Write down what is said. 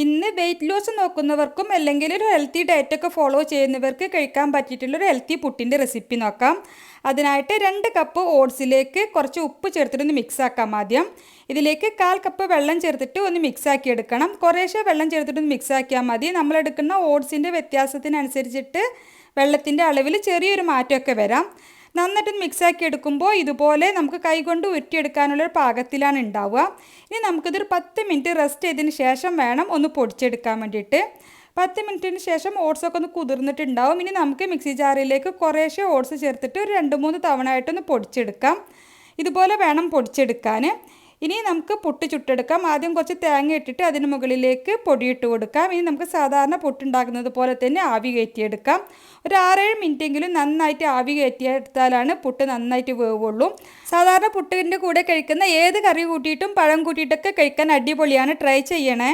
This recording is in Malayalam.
ഇന്ന് വെയിറ്റ് ലോസ് നോക്കുന്നവർക്കും അല്ലെങ്കിൽ ഒരു ഹെൽത്തി ഡയറ്റൊക്കെ ഫോളോ ചെയ്യുന്നവർക്ക് കഴിക്കാൻ പറ്റിയിട്ടുള്ളൊരു ഹെൽത്തി പുട്ടിൻ്റെ റെസിപ്പി നോക്കാം. അതിനായിട്ട് 2 കപ്പ് ഓട്സിലേക്ക് കുറച്ച് ഉപ്പ് ചേർത്തിട്ടൊന്ന് മിക്സ് ആക്കാം. ആദ്യം ഇതിലേക്ക് 1/4 കപ്പ് വെള്ളം ചേർത്തിട്ട് ഒന്ന് മിക്സ് ആക്കി എടുക്കണം. കുറേശ്ശെ വെള്ളം ചേർത്തിട്ടൊന്ന് മിക്സ് ആക്കിയാൽ മതി. നമ്മളെടുക്കുന്ന ഓട്സിൻ്റെ വ്യത്യാസത്തിനനുസരിച്ചിട്ട് വെള്ളത്തിൻ്റെ അളവിൽ ചെറിയൊരു മാറ്റമൊക്കെ വരാം. നന്നായിട്ട് മിക്സാക്കി എടുക്കുമ്പോൾ ഇതുപോലെ നമുക്ക് കൈകൊണ്ട് ഉരുട്ടിയെടുക്കാനുള്ളൊരു പാകത്തിലാണ് ഉണ്ടാവുക. ഇനി നമുക്കിതൊരു 10 മിനിറ്റ് റെസ്റ്റ് ചെയ്തതിന് ശേഷം വേണം ഒന്ന് പൊടിച്ചെടുക്കാൻ വേണ്ടിയിട്ട്. 10 മിനിറ്റിന് ശേഷം ഓട്സൊക്കെ ഒന്ന് കുതിർന്നിട്ടുണ്ടാവും. ഇനി നമുക്ക് മിക്സി ജാറിലേക്ക് കുറേശ്ശെ ഓട്സ് ചേർത്തിട്ട് ഒരു 2-3 തവണ ആയിട്ടൊന്ന് പൊടിച്ചെടുക്കാം. ഇതുപോലെ വേണം പൊടിച്ചെടുക്കാൻ. ഇനി നമുക്ക് പുട്ട് ചുട്ടെടുക്കാം. ആദ്യം കുറച്ച് തേങ്ങ ഇട്ടിട്ട് അതിന് മുകളിലേക്ക് പൊടിയിട്ട് കൊടുക്കാം. ഇനി നമുക്ക് സാധാരണ പുട്ടുണ്ടാക്കുന്നത് പോലെ തന്നെ ആവി കയറ്റിയെടുക്കാം. ഒരു 6-7 മിനിറ്റെങ്കിലും നന്നായിട്ട് ആവി കയറ്റിയെടുത്താലാണ് പുട്ട് നന്നായിട്ട് വേവുള്ളൂ. സാധാരണ പുട്ടിൻ്റെ കൂടെ കഴിക്കുന്ന ഏത് കറി കൂട്ടിയിട്ടും പഴം കൂട്ടിയിട്ടൊക്കെ കഴിക്കാൻ അടിപൊളിയാണ്. ട്രൈ ചെയ്യണേ.